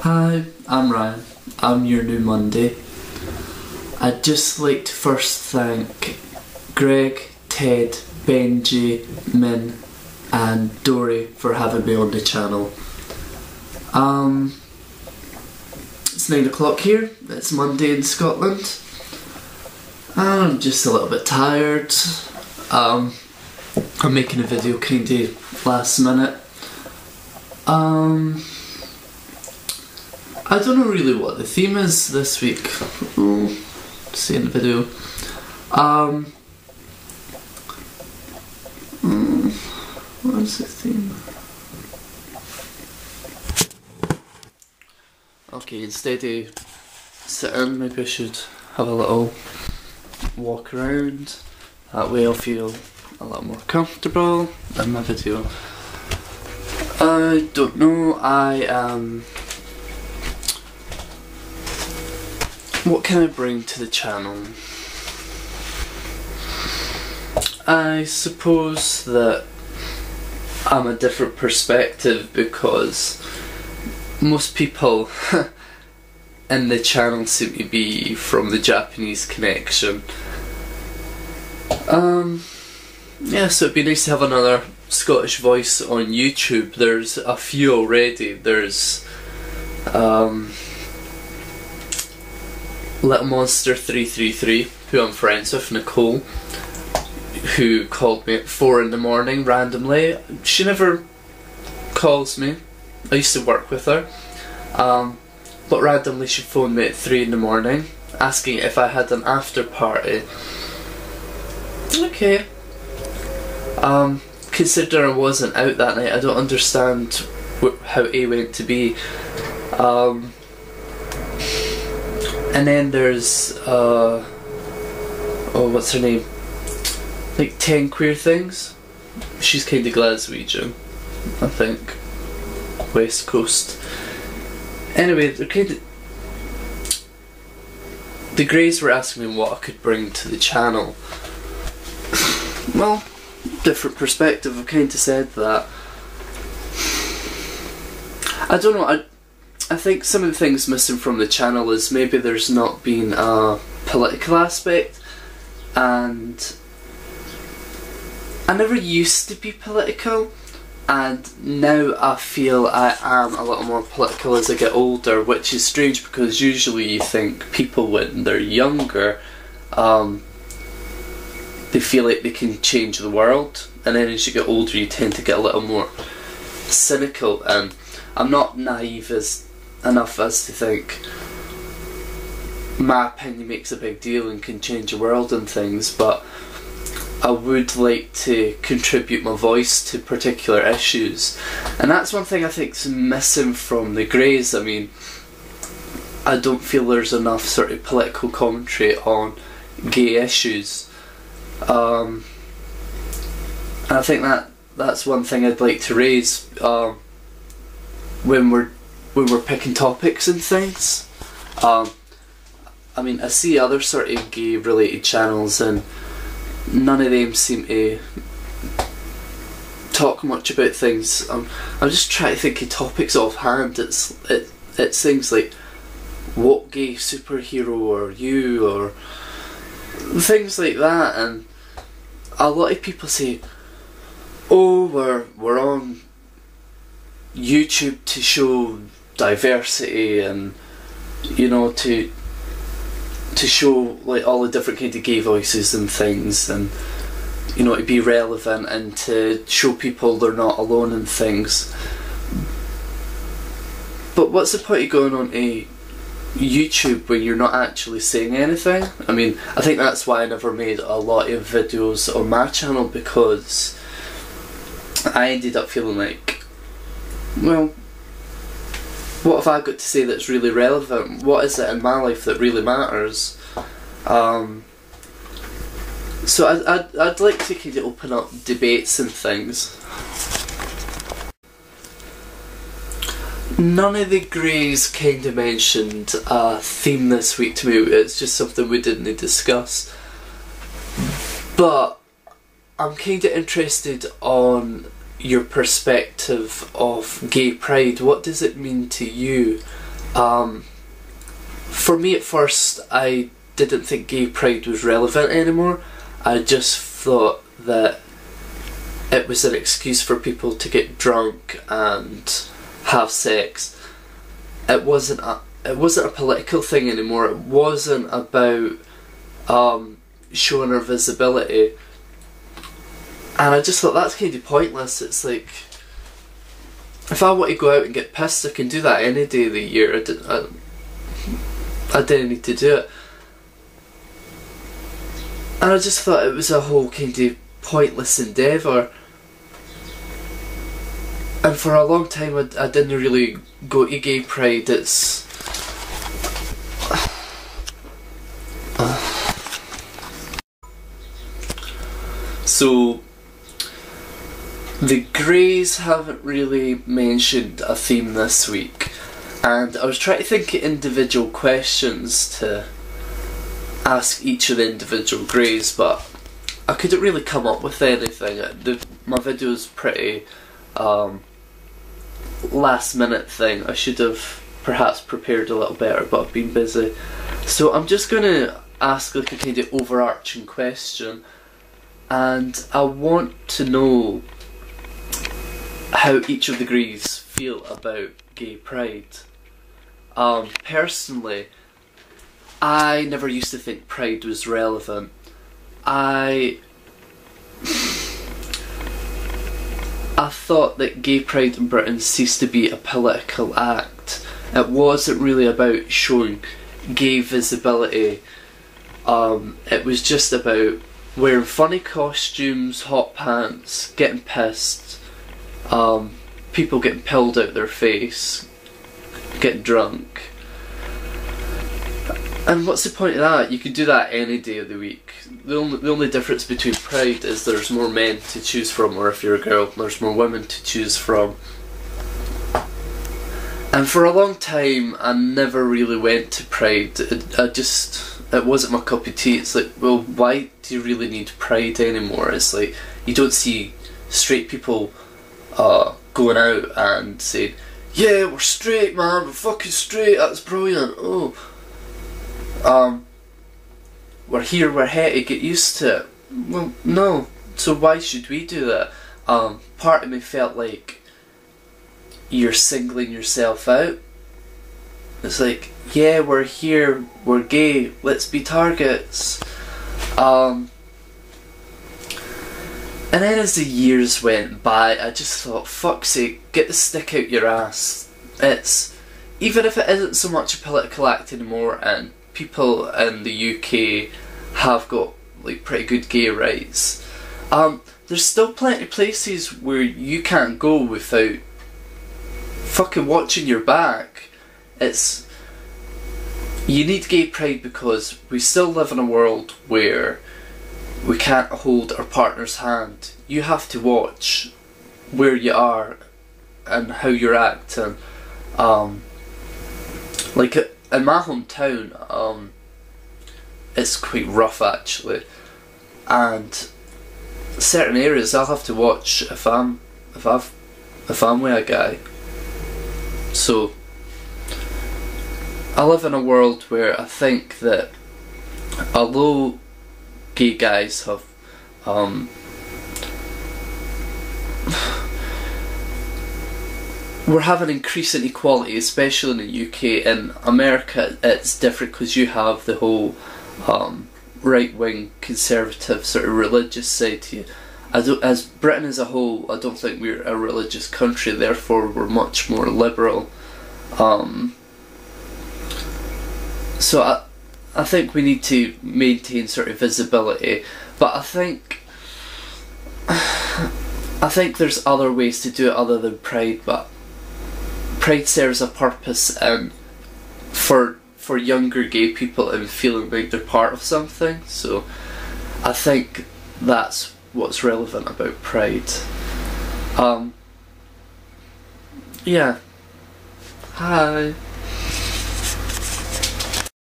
Hi, I'm Ryan. I'm your new Monday. I'd just like to first thank Greg, Ted, Benji, Min and Dory for having me on the channel. It's 9 o'clock here, it's Monday in Scotland. I'm just a little bit tired. I'm making a video kinda last minute. I don't know really what the theme is this week. See in the video. What is the theme? Okay, instead of sitting, maybe I should have a little walk around. That way I'll feel a lot more comfortable in my video. I don't know, what can I bring to the channel? I suppose that I'm a different perspective because most people in the channel seem to be from the Japanese connection. Yeah, so it'd be nice to have another Scottish voice on YouTube. There's a few already. There's Little Monster 333, who I'm friends with, Nicole, who called me at 4 in the morning randomly. She never calls me. I used to work with her, but randomly she phoned me at 3 in the morning asking if I had an after party. Okay. Considering I wasn't out that night, I don't understand how A went to B. And then there's, oh, what's her name? Like 10 Queer Things. She's kinda Glaswegian, I think. West Coast. Anyway, they're kinda... The Greys were asking me what I could bring to the channel. Well, different perspective, I've kinda said that. I don't know, I think some of the things missing from the channel is maybe there's not been a political aspect, and I never used to be political, and now I feel I am a little more political as I get older, which is strange because usually you think people when they're younger, they feel like they can change the world, and then as you get older you tend to get a little more cynical, and I'm not naive enough as to think my opinion makes a big deal and can change the world and things, but I would like to contribute my voice to particular issues, and that's one thing I think is missing from the Greys. I mean, I don't feel there's enough sort of political commentary on gay issues, and I think that's one thing I'd like to raise when we're picking topics and things. I mean, I see other sort of gay related channels and none of them seem to talk much about things. I'm just trying to think of topics offhand. It's things like, what gay superhero are you, or things like that, and a lot of people say, oh, we're on YouTube to show diversity and, you know, to show like all the different kind of gay voices and things, and, you know, to be relevant and to show people they're not alone in things. But what's the point of going on to YouTube when you're not actually saying anything? I mean, I think that's why I never made a lot of videos on my channel, because I ended up feeling like, well, what have I got to say that's really relevant? What is it in my life that really matters? So I'd like to kind of open up debates and things. None of the Greys kind of mentioned a theme this week to me. It's just something we didn't discuss. But I'm kind of interested on your perspective of gay pride. What does it mean to you? For me at first, I didn't think gay pride was relevant anymore. I just thought that it was an excuse for people to get drunk and have sex. It wasn't a political thing anymore. It wasn't about showing our visibility. And I just thought that's kind of pointless. It's like, if I want to go out and get pissed, I can do that any day of the year. I didn't need to do it. And I just thought it was a whole kind of pointless endeavour. And for a long time I didn't really go to gay pride. So the Greys haven't really mentioned a theme this week, and I was trying to think of individual questions to ask each of the individual Greys, but I couldn't really come up with anything. My video was pretty last minute thing. I should have perhaps prepared a little better, but I've been busy. So I'm just going to ask like a kind of overarching question, and I want to know how each of the Greys feel about gay pride. Personally, I never used to think pride was relevant. I thought that gay pride in Britain ceased to be a political act. It wasn't really about showing gay visibility. It was just about wearing funny costumes, hot pants, getting pissed, people getting pilled out their face, getting drunk. And what's the point of that? You can do that any day of the week. The only difference between pride is there's more men to choose from, or if you're a girl, there's more women to choose from. And for a long time, I never really went to pride. It wasn't my cup of tea. It's like, well, why do you really need pride anymore? It's like, you don't see straight people going out and saying, yeah, we're straight, man, we're fucking straight, that's brilliant, oh. We're here, we're hetty, get used to it. Well, no. So why should we do that? Part of me felt like you're singling yourself out. It's like, yeah, we're here, we're gay, let's be targets. And then as the years went by, I just thought, fuck's sake, get the stick out your ass. Even if it isn't so much a political act anymore, and people in the UK have got like pretty good gay rights, there's still plenty of places where you can't go without fucking watching your back. You need gay pride because we still live in a world where we can't hold our partner's hand. You have to watch where you are and how you're acting. Like in my hometown, it's quite rough actually, and certain areas I'll have to watch if I'm with a guy. So I live in a world where I think that although gay guys have we're having increasing equality, especially in the UK. In America it's different because you have the whole right-wing conservative sort of religious side to you. As Britain as a whole, I don't think we're a religious country, therefore we're much more liberal. So I think we need to maintain sort of visibility, but I think there's other ways to do it other than pride. But pride serves a purpose for younger gay people and feeling like they're part of something. So I think that's what's relevant about pride. Yeah. Hi.